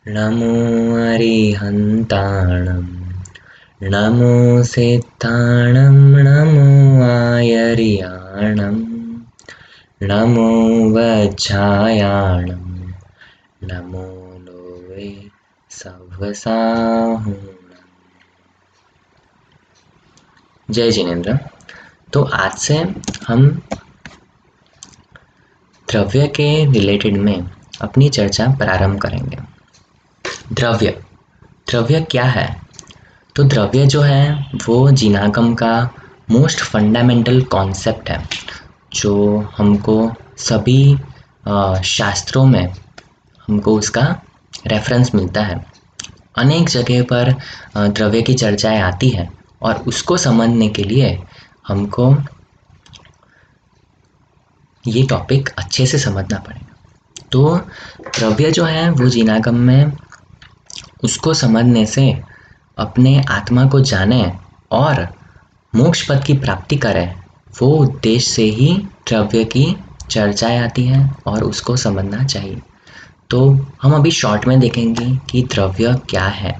नमो अरिहन्ताणं नमो सिद्धाणं नमो आयर्याणं नमो वज्रायाणं नमो Lowe सव्वसाहुणम्। जय जिनेन्द्र। तो आज से हम द्रव्य के रिलेटेड में अपनी चर्चा प्रारंभ करेंगे। द्रव्य क्या है? तो द्रव्य जो है वो जिनागम का मोस्ट फंडामेंटल कॉन्सेप्ट है, जो हमको सभी शास्त्रों में हमको उसका रेफरेंस मिलता है। अनेक जगह पर द्रव्य की चर्चाएं आती हैं और उसको समझने के लिए हमको ये टॉपिक अच्छे से समझना पड़ेगा। तो द्रव्य जो है वो जिनागम में उसको समझने से अपने आत्मा को जाने और मोक्ष पद की प्राप्ति करें, वो उद्देश्य से ही द्रव्य की चर्चाएं आती हैं और उसको समझना चाहिए। तो हम अभी शॉर्ट में देखेंगे कि द्रव्य क्या है।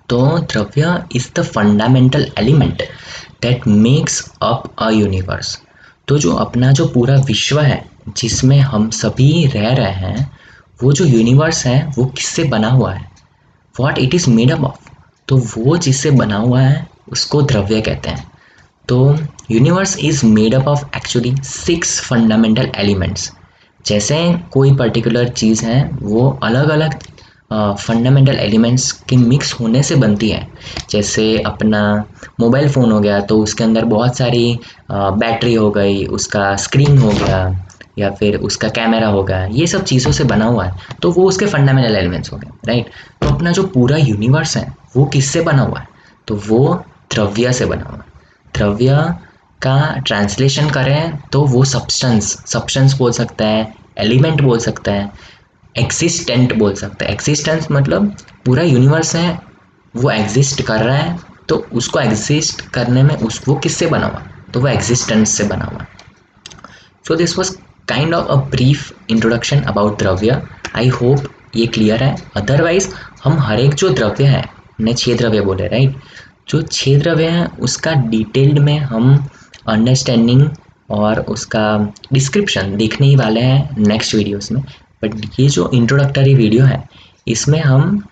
तो द्रव्य is the fundamental element that makes up a universe. तो जो अपना जो पूरा विश्व है जिसमें हम सभी रह रहे हैं, वो जो यूनिवर्स है वो किससे बना हुआ है, what it is made up of. तो वो जिससे बना हुआ है उसको द्रव्य कहते हैं। तो universe is made up of actually 6 fundamental elements. जैसे कोई पर्टिकुलर चीज़ है वो अलग अलग फंडामेंटल एलिमेंट्स के मिक्स होने से बनती है। जैसे अपना मोबाइल फ़ोन हो गया तो उसके अंदर बहुत सारी बैटरी हो गई, उसका स्क्रीन हो गया, या फिर उसका कैमरा हो गया, ये सब चीज़ों से बना हुआ है। तो वो उसके फंडामेंटल एलिमेंट्स हो गए, राइट। तो अपना जो पूरा यूनिवर्स है वो किससे बना हुआ है? तो वो द्रव्य से बना हुआ है। द्रव्य का ट्रांसलेशन करें तो वो सब्सटेंस बोल सकता है, एलिमेंट बोल सकता है, एक्सिस्टेंट बोल सकते हैं। एक्सिस्टेंस मतलब पूरा यूनिवर्स है वो एग्जिस्ट कर रहा है, तो उसको एग्जिस्ट करने में वो किससे बना हुआ? तो वो एग्जिस्टेंस से बना हुआ। So this was kind of a brief introduction about द्रव्य। आई होप ये क्लियर है। अदरवाइज हम हर एक जो द्रव्य है, ने 6 द्रव्य बोले, राइट। जो 6 द्रव्य हैं उसका डिटेल्ड में हम अंडरस्टैंडिंग और उसका डिस्क्रिप्शन देखने ही वाले हैं नेक्स्ट वीडियोस में। बट ये जो इंट्रोडक्टरी वीडियो है इसमें हम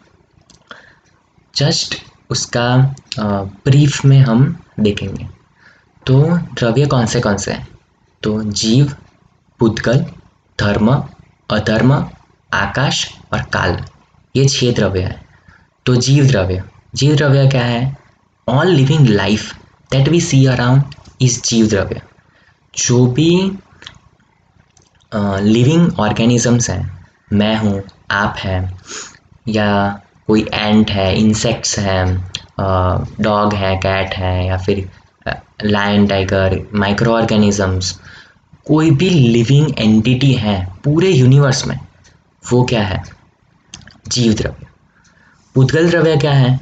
जस्ट उसका ब्रीफ में हम देखेंगे। तो द्रव्य कौन से हैं? तो जीव, पुद्गल, धर्म, अधर्म, आकाश और काल, ये 6 द्रव्य हैं। तो जीव द्रव्य क्या है? All living life that we see around is जीव द्रव्य। जो भी लिविंग ऑर्गेनिजम्स हैं, मैं हूँ, आप हैं, या कोई एंट है, इंसेक्ट्स हैं, डॉग है, कैट है, या फिर लायन, टाइगर, माइक्रो ऑर्गेनिजम्स, कोई भी लिविंग एंटिटी है पूरे यूनिवर्स में, वो क्या है? जीव द्रव्य। पुद्गल द्रव्य क्या है?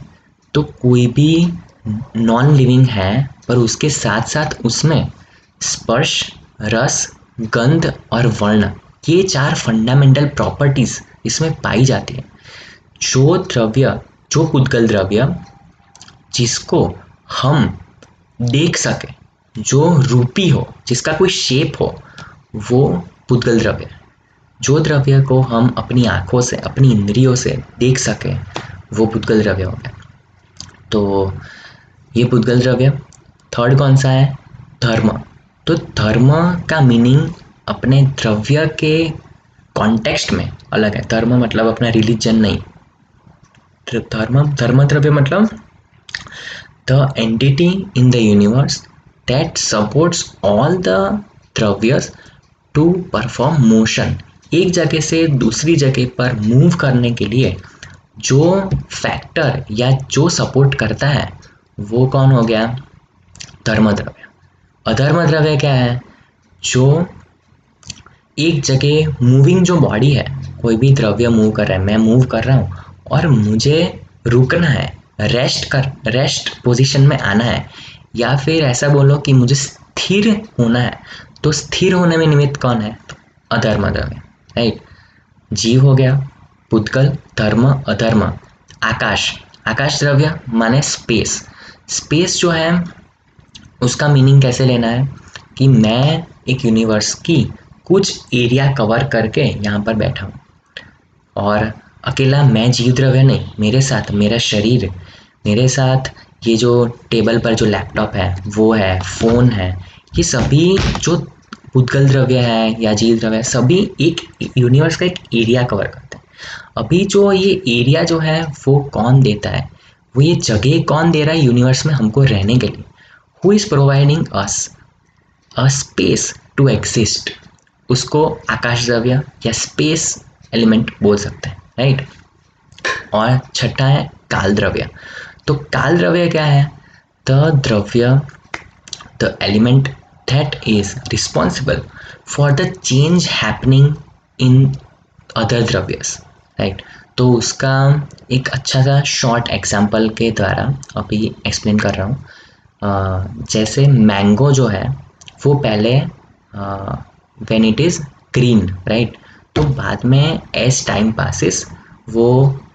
तो कोई भी नॉन लिविंग है पर उसके साथ साथ उसमें स्पर्श, रस, गंध और वर्ण, ये 4 फंडामेंटल प्रॉपर्टीज इसमें पाई जाती है। जो द्रव्य, जो पुद्गल द्रव्य जिसको हम देख सके, जो रूपी हो, जिसका कोई शेप हो, वो पुद्गल द्रव्य है। जो द्रव्य को हम अपनी आँखों से, अपनी इंद्रियों से देख सके, वो पुद्गल द्रव्य हो गया। तो ये पुद्गल द्रव्य। थर्ड कौन सा है? धर्म। तो धर्म का मीनिंग अपने द्रव्य के कॉन्टेक्स्ट में अलग है। धर्म मतलब अपना रिलीजन नहीं। धर्म द्रव्य मतलब the entity in the universe that supports all the द्रव्यस टू परफॉर्म मोशन। एक जगह से दूसरी जगह पर मूव करने के लिए जो फैक्टर या जो सपोर्ट करता है वो कौन हो गया? धर्म द्रव्य। अधर्म द्रव्य क्या है? जो एक जगह मूविंग जो बॉडी है, कोई भी द्रव्य मूव कर रहा है, मैं मूव कर रहा हूँ और मुझे रुकना है, रेस्ट पोजीशन में आना है, या फिर ऐसा बोलो कि मुझे स्थिर होना है। तो स्थिर होने में निमित्त कौन है? तो अधर्म द्रव्य, राइट। जीव हो गया, पुद्गल, धर्म, अधर्म, आकाश, आकाश द्रव्य माने स्पेस। स्पेस जो है उसका मीनिंग कैसे लेना है कि मैं एक यूनिवर्स की कुछ एरिया कवर करके यहाँ पर बैठा हूँ, और अकेला मैं जीव द्रव्य नहीं, मेरे साथ मेरा शरीर, मेरे साथ ये जो टेबल पर जो लैपटॉप है वो है, फ़ोन है, ये सभी जो पुद्गल द्रव्य है या जीव द्रव्य है, सभी एक यूनिवर्स का एक एरिया कवर करते हैं। अभी जो ये एरिया जो है वो कौन देता है, वो ये जगह कौन दे रहा है यूनिवर्स में हमको रहने के लिए? Who is providing us a space to exist, उसको आकाश द्रव्य या स्पेस एलिमेंट बोल सकते हैं, राइट। और छठा है काल द्रव्य। तो काल द्रव्य क्या है? द द्रव्य, the element that is responsible for the change happening in other द्रव्यस, राइट। तो उसका एक अच्छा सा शॉर्ट एग्जाम्पल के द्वारा अभी एक्सप्लेन कर रहा हूँ। जैसे मैंगो जो है वो पहले when it is green, right, तो बाद में एज टाइम पासिस वो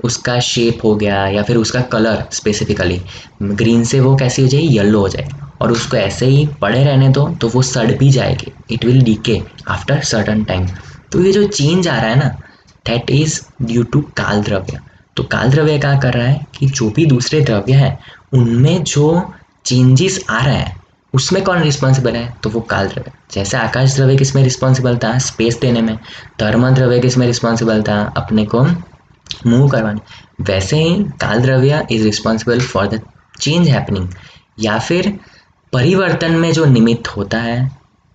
उसका शेप हो गया या फिर उसका कलर स्पेसिफिकली ग्रीन से वो कैसी हो जाएगी, येलो हो जाएगी, और उसको ऐसे ही पड़े रहने दो तो वो सड़ भी जाएगी, it will decay after certain time. तो ये जो चेंज आ रहा है ना, दैट इज ड्यू टू काल द्रव्य। तो काल द्रव्य क्या कर रहा है कि जो भी दूसरे द्रव्य हैं उनमें जो चेंजेस आ रहा है उसमें कौन रिस्पॉन्सिबल है, तो वो काल द्रव्य। जैसे आकाश द्रव्य किस में रिस्पॉन्सिबल था, स्पेस देने में। धर्म द्रव्य किस में रिस्पॉन्सिबल था, अपने को मूव करवाने। वैसे ही काल द्रव्य is responsible for the change happening, या फिर परिवर्तन में जो निमित्त होता है,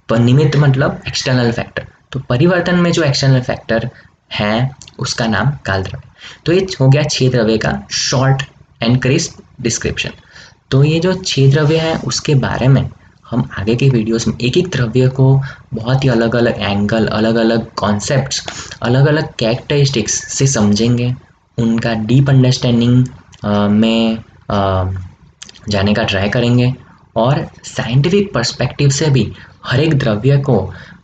पर निमित्त मतलब एक्सटर्नल फैक्टर, तो परिवर्तन में जो एक्सटर्नल फैक्टर है उसका नाम काल द्रव्य। तो ये हो गया 6 द्रव्य का शॉर्ट एंड क्रिस्प डिस्क्रिप्शन। तो ये जो 6 द्रव्य हैं उसके बारे में हम आगे के वीडियोस में एक एक द्रव्य को बहुत ही अलग अलग एंगल, अलग अलग कॉन्सेप्ट्स, अलग अलग कैरेक्टरिस्टिक्स से समझेंगे, उनका डीप अंडरस्टैंडिंग में जाने का ट्राई करेंगे, और साइंटिफिक पर्सपेक्टिव से भी हर एक द्रव्य को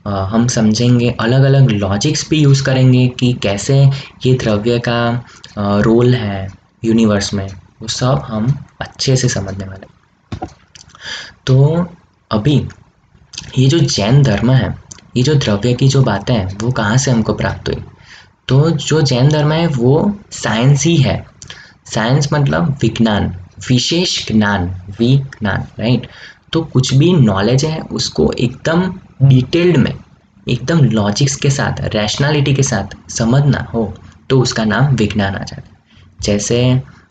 हम समझेंगे, अलग अलग लॉजिक्स भी यूज़ करेंगे कि कैसे ये द्रव्य का रोल है यूनिवर्स में, वो सब हम अच्छे से समझने वाले हैं। तो अभी ये जो जैन धर्म है, ये जो द्रव्य की जो बातें हैं वो कहाँ से हमको प्राप्त हुई? तो जो जैन धर्म है वो साइंस ही है। साइंस मतलब विज्ञान, विशेष ज्ञान, विज्ञान, राइट। तो कुछ भी नॉलेज है उसको एकदम डिटेल्ड में, एकदम लॉजिक्स के साथ, रैशनैलिटी के साथ समझना हो तो उसका नाम विज्ञान आ जाता है। जैसे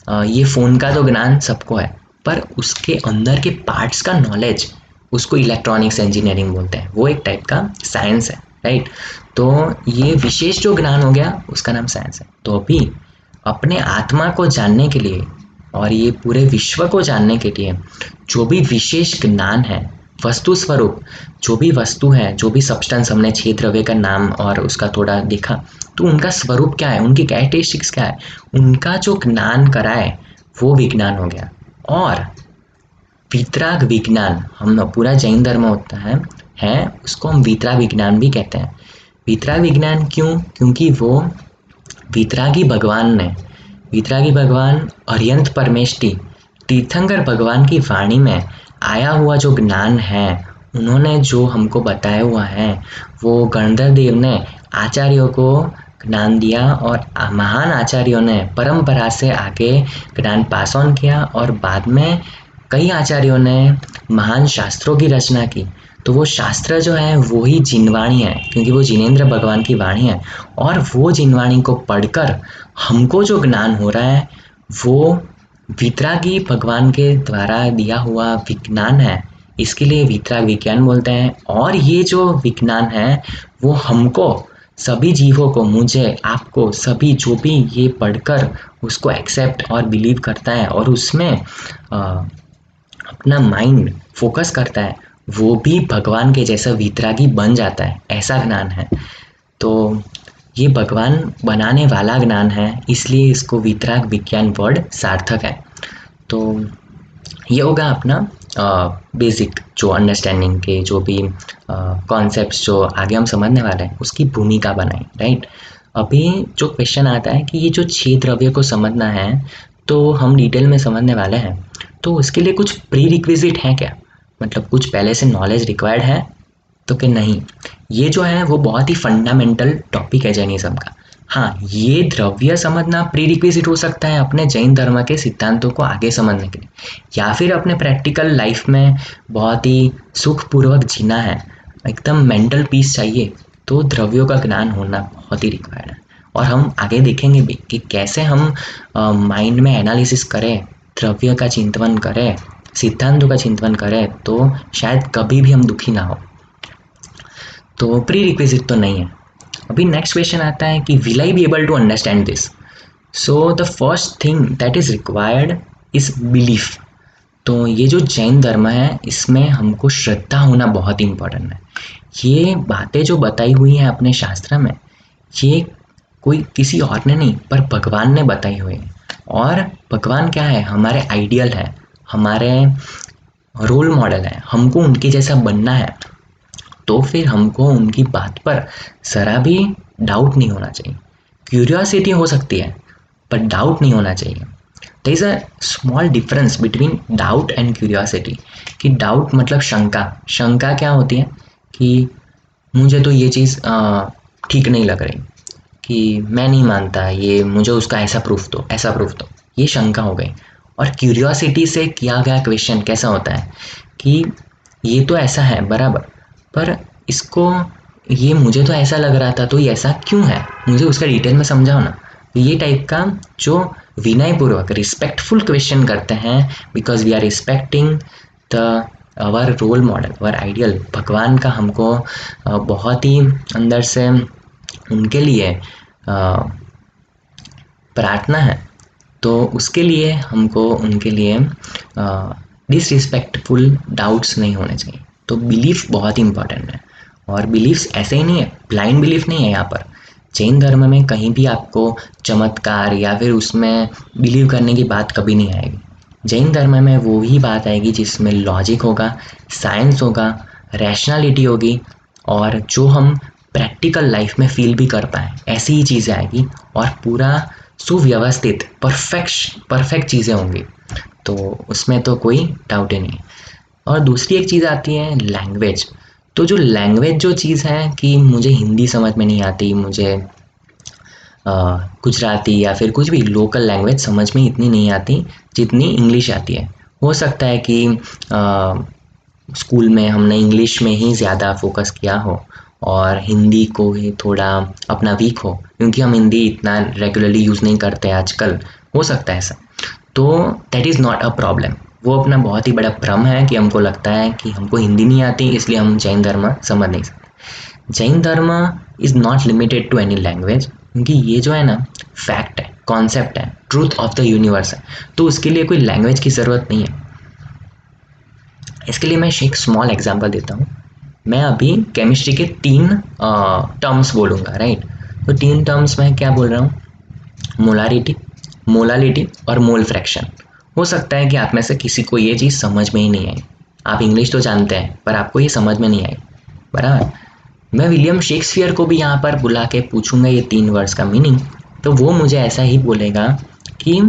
ये फ़ोन का तो ज्ञान सबको है, पर उसके अंदर के पार्ट्स का नॉलेज, उसको इलेक्ट्रॉनिक्स इंजीनियरिंग बोलते हैं, वो एक टाइप का साइंस है, राइट। तो ये विशेष जो ज्ञान हो गया उसका नाम साइंस है। तो अभी अपने आत्मा को जानने के लिए और ये पूरे विश्व को जानने के लिए जो भी विशेष ज्ञान है, वस्तु स्वरूप, जो भी वस्तु है, जो भी सब्सटेंस, हमने 6 द्रव्य का नाम और उसका थोड़ा देखा, तो उनका स्वरूप क्या है, उनकी कैरेक्टरिस्टिक्स क्या है, उनका जो ज्ञान कराए वो विज्ञान हो गया। और वीतराग विज्ञान, हम पूरा जैन धर्म होता है उसको हम वीतराग विज्ञान भी कहते हैं। वीतराग विज्ञान क्यों? क्योंकि वो वीतरागी भगवान ने, वीतरागी भगवान अरिहंत परमेष्टि तीर्थंकर भगवान की वाणी में आया हुआ जो ज्ञान है, उन्होंने जो हमको बताया हुआ है, वो गणधर देव ने आचार्यों को ज्ञान दिया, और महान आचार्यों ने परंपरा से आगे ज्ञान पास ऑन किया, और बाद में कई आचार्यों ने महान शास्त्रों की रचना की। तो वो शास्त्र जो है वो ही जिनवाणी है, क्योंकि वो जिनेंद्र भगवान की वाणी है, और वो जिनवाणी को पढ़कर हमको जो ज्ञान हो रहा है वो वीतरागी भगवान के द्वारा दिया हुआ विज्ञान है। इसके लिए वीतराग विज्ञान बोलते हैं। और ये जो विज्ञान है वो हमको, सभी जीवों को, मुझे, आपको, सभी जो भी ये पढ़कर उसको एक्सेप्ट और बिलीव करता है और उसमें अपना माइंड फोकस करता है, वो भी भगवान के जैसा वीतरागी बन जाता है, ऐसा ज्ञान है। तो ये भगवान बनाने वाला ज्ञान है, इसलिए इसको वीतराग विज्ञान वर्ड सार्थक है। तो ये होगा अपना बेसिक जो अंडरस्टैंडिंग के जो भी कॉन्सेप्ट्स जो आगे हम समझने वाले हैं उसकी भूमिका बनाई, राइट। अभी जो क्वेश्चन आता है कि ये जो 6 द्रव्य को समझना है तो हम डिटेल में समझने वाले हैं, तो उसके लिए कुछ प्री रिक्विजिट है क्या, मतलब कुछ पहले से नॉलेज रिक्वायर्ड है तो कि नहीं। ये जो है वो बहुत ही फंडामेंटल टॉपिक है जैनिज्म का। हाँ, ये द्रव्य समझना प्री रिक्विजिट हो सकता है अपने जैन धर्म के सिद्धांतों को आगे समझने के लिए, या फिर अपने प्रैक्टिकल लाइफ में बहुत ही सुखपूर्वक जीना है, एकदम मेंटल पीस चाहिए, तो द्रव्यों का ज्ञान होना बहुत ही रिक्वायर्ड है। और हम आगे देखेंगे भी कि कैसे हम माइंड में एनालिसिस करें, द्रव्य का चिंतन करें, सिद्धांतों का चिंतन करें, तो शायद कभी भी हम दुखी ना हो। तो प्री रिक्विजिट तो नहीं है। अभी नेक्स्ट क्वेश्चन आता है कि will I be able to understand this. So the first thing that is required is belief. तो ये जो जैन धर्म है इसमें हमको श्रद्धा होना बहुत इंपॉर्टेंट है। ये बातें जो बताई हुई हैं अपने शास्त्र में, ये कोई किसी और ने नहीं पर भगवान ने बताई हुई है। और भगवान क्या है, हमारे आइडियल है, हमारे रोल मॉडल है, हमको उनके जैसा बनना है। तो फिर हमको उनकी बात पर ज़रा भी डाउट नहीं होना चाहिए। क्यूरियोसिटी हो सकती है पर डाउट नहीं होना चाहिए। There is a small difference between doubt and curiosity. कि डाउट मतलब शंका, शंका क्या होती है कि मुझे तो ये चीज़ ठीक नहीं लग रही, कि मैं नहीं मानता ये, मुझे उसका ऐसा प्रूफ दो, ऐसा प्रूफ दो, ये शंका हो गई। और क्यूरियोसिटी से किया गया क्वेश्चन कैसा होता है कि ये तो ऐसा है बराबर, पर इसको, ये मुझे तो ऐसा लग रहा था तो ये ऐसा क्यों है, मुझे उसका डिटेल में समझाओ ना। ये टाइप का जो विनयपूर्वक रिस्पेक्टफुल क्वेश्चन करते हैं, because we are respecting the our role model, our ideal, भगवान का हमको बहुत ही अंदर से उनके लिए प्रार्थना है। तो उसके लिए हमको उनके लिए डिसरिस्पेक्टफुल डाउट्स नहीं होने चाहिए। तो बिलीफ बहुत इंपॉर्टेंट है। और बिलीफ्स ऐसे ही नहीं है, ब्लाइंड बिलीफ नहीं है यहाँ पर। जैन धर्म में कहीं भी आपको चमत्कार या फिर उसमें बिलीव करने की बात कभी नहीं आएगी। जैन धर्म में वो ही बात आएगी जिसमें लॉजिक होगा, साइंस होगा, रैशनैलिटी होगी, और जो हम प्रैक्टिकल लाइफ में फील भी कर पाएँ ऐसी ही चीज़ें आएगी, और पूरा सुव्यवस्थित परफेक्ट चीज़ें होंगी। तो उसमें तो कोई डाउट ही नहीं है। और दूसरी एक चीज़ आती है लैंग्वेज। तो जो लैंग्वेज जो चीज़ है कि मुझे हिंदी समझ में नहीं आती, मुझे गुजराती या फिर कुछ भी लोकल लैंग्वेज समझ में इतनी नहीं आती जितनी इंग्लिश आती है। हो सकता है कि स्कूल में हमने इंग्लिश में ही ज़्यादा फोकस किया हो और हिंदी को ही थोड़ा अपना वीक हो, क्योंकि हम हिंदी इतना रेगुलरली यूज़ नहीं करते आजकल। हो सकता है ऐसा। तो that is not a problem. वो अपना बहुत ही बड़ा भ्रम है कि हमको लगता है कि हमको हिंदी नहीं आती इसलिए हम जैन धर्म समझ नहीं सकते। Jain dharma is not limited to any language, क्योंकि ये जो है ना फैक्ट है, कॉन्सेप्ट है, ट्रूथ ऑफ द यूनिवर्स है। तो उसके लिए कोई लैंग्वेज की ज़रूरत नहीं है। इसके लिए मैं एक स्मॉल एग्जांपल देता हूँ। मैं अभी केमिस्ट्री के 3 टर्म्स बोलूँगा, राइट। तो 3 टर्म्स में क्या बोल रहा हूँ, मोलारिटी, मोलालिटी और मोल फ्रैक्शन। हो सकता है कि आप में से किसी को ये चीज़ समझ में ही नहीं आई। आप इंग्लिश तो जानते हैं पर आपको ये समझ में नहीं आई, बराबर। मैं विलियम शेक्सपियर को भी यहाँ पर बुला के पूछूंगा ये 3 वर्ड्स का मीनिंग, तो वो मुझे ऐसा ही बोलेगा कि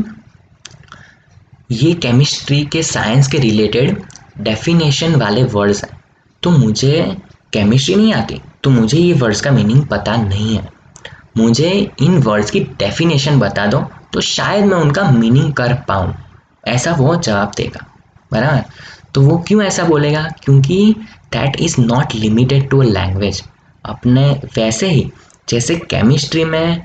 ये केमिस्ट्री के साइंस के रिलेटेड डेफिनेशन वाले वर्ड्स हैं। तो मुझे केमिस्ट्री नहीं आती, तो मुझे ये वर्ड्स का मीनिंग पता नहीं है। मुझे इन वर्ड्स की डेफिनेशन बता दो तो शायद मैं उनका मीनिंग कर पाऊँ, ऐसा वो जवाब देगा, बराबर। तो वो क्यों ऐसा बोलेगा, क्योंकि that is not limited to a language. अपने वैसे ही जैसे केमिस्ट्री में,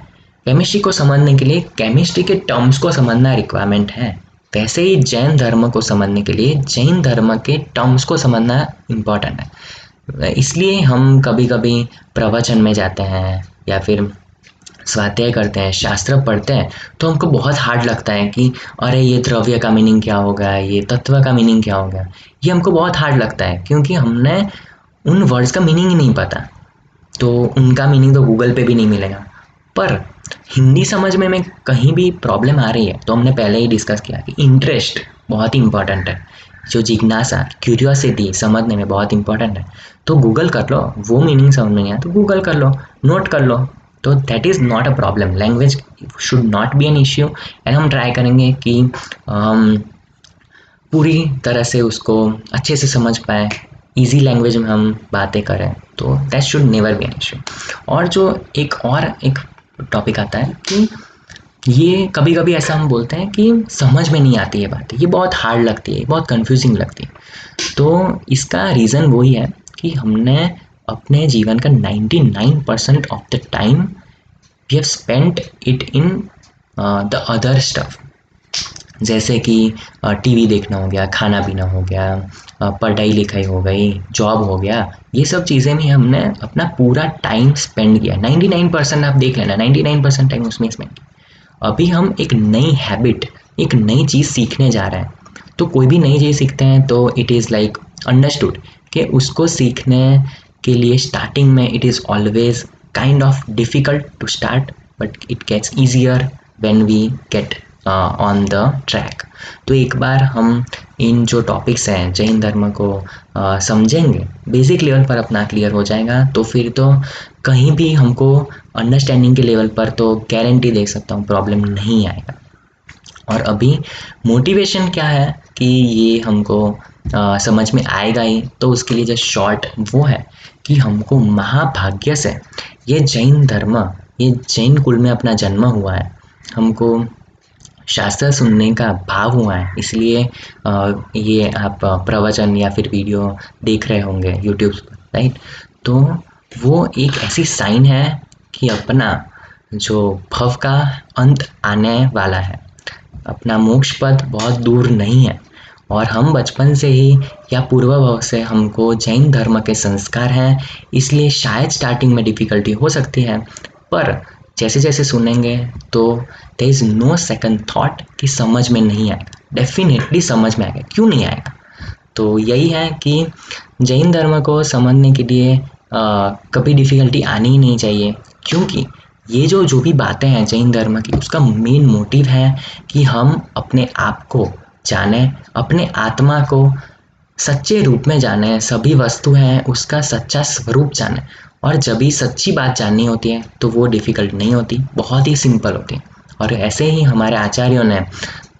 केमिस्ट्री को समझने के लिए केमिस्ट्री के टर्म्स को समझना रिक्वायरमेंट है, वैसे ही जैन धर्म को समझने के लिए जैन धर्म के टर्म्स को समझना इम्पॉर्टेंट है। इसलिए हम कभी कभी प्रवचन में जाते हैं या फिर स्वाध्याय करते हैं, शास्त्र पढ़ते हैं, तो हमको बहुत हार्ड लगता है कि अरे ये द्रव्य का मीनिंग क्या होगा, ये तत्व का मीनिंग क्या होगा। ये हमको बहुत हार्ड लगता है क्योंकि हमने उन वर्ड्स का मीनिंग ही नहीं पता। तो उनका मीनिंग तो गूगल पे भी नहीं मिलेगा। पर हिंदी समझ में कहीं भी प्रॉब्लम आ रही है तो हमने पहले ही डिस्कस किया कि इंटरेस्ट बहुत ही इंपॉर्टेंट है। जो जिज्ञासा, क्यूरियोसिटी समझने में बहुत इंपॉर्टेंट है। तो गूगल कर लो, वो मीनिंग समझ में नहीं आया तो गूगल कर लो, नोट कर लो, तो that is not a problem, language should not be an issue. And हम ट्राई करेंगे कि पूरी तरह से उसको अच्छे से समझ पाएँ, ईज़ी लैंग्वेज में हम बातें करें, तो that should never be an issue. और जो एक टॉपिक आता है कि ये कभी-कभी ऐसा हम बोलते हैं कि समझ में नहीं आती ये बातें, ये बहुत हार्ड लगती है, बहुत कन्फ्यूज़िंग लगती है। तो इसका रीज़न वही है कि हमने अपने जीवन का 99% of the time we have spent it in the other stuff. जैसे कि टीवी देखना हो गया, खाना पीना हो गया, पढ़ाई लिखाई हो गई, जॉब हो गया, ये सब चीज़ें में हमने अपना पूरा टाइम स्पेंड किया। 99% आप देख लेना, 99% टाइम उसमें स्पेंड किया। अभी हम एक नई हैबिट, एक नई चीज़ सीखने जा रहे हैं। तो कोई भी नई चीज़ सीखते हैं तो इट इज़ लाइक अंडरस्टूड कि उसको सीखने के लिए स्टार्टिंग में it is always kind of difficult to start, but it gets easier when we get on the track. तो एक बार हम इन जो टॉपिक्स हैं जैन धर्म को समझेंगे, बेसिक लेवल पर अपना क्लियर हो जाएगा, तो फिर तो कहीं भी हमको अंडरस्टैंडिंग के लेवल पर तो गारंटी दे सकता हूँ प्रॉब्लम नहीं आएगा। और अभी मोटिवेशन क्या है कि ये हमको समझ में आएगा ही, तो उसके लिए जो शॉर्ट वो है कि हमको महाभाग्य से ये जैन धर्म, ये जैन कुल में अपना जन्म हुआ है, हमको शास्त्र सुनने का भाव हुआ है, इसलिए ये आप प्रवचन या फिर वीडियो देख रहे होंगे यूट्यूब पर, राइट? तो वो एक ऐसी साइन है कि अपना जो भव का अंत आने वाला है, अपना मोक्ष पद बहुत दूर नहीं है। और हम बचपन से ही या पूर्व भव से हमको जैन धर्म के संस्कार हैं, इसलिए शायद स्टार्टिंग में डिफ़िकल्टी हो सकती है, पर जैसे जैसे सुनेंगे तो there is no second thought कि समझ में नहीं आएगा, डेफिनेटली समझ में आएगा, क्यों नहीं आएगा। तो यही है कि जैन धर्म को समझने के लिए कभी डिफ़िकल्टी आनी ही नहीं चाहिए, क्योंकि ये जो भी बातें हैं जैन धर्म की, उसका मेन मोटिव है कि हम अपने आप को जानें, अपने आत्मा को सच्चे रूप में जानें, सभी वस्तु हैं उसका सच्चा स्वरूप जानें। और जब भी सच्ची बात जाननी होती है तो वो डिफ़िकल्ट नहीं होती, बहुत ही सिंपल होती है। और ऐसे ही हमारे आचार्यों ने,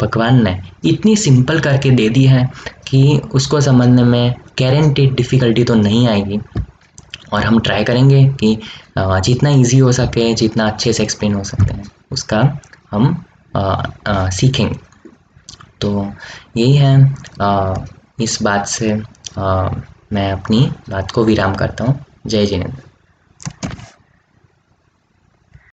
भगवान ने इतनी सिंपल करके दे दी है कि उसको समझने में गारंटीड डिफ़िकल्टी तो नहीं आएगी। और हम ट्राई करेंगे कि जितना इजी हो सके, जितना अच्छे से एक्सप्लेन हो सकते हैं, उसका हम सीखेंगे। तो यही है, इस बात से मैं अपनी बात को विराम करता हूँ। जय जिनेंद्र।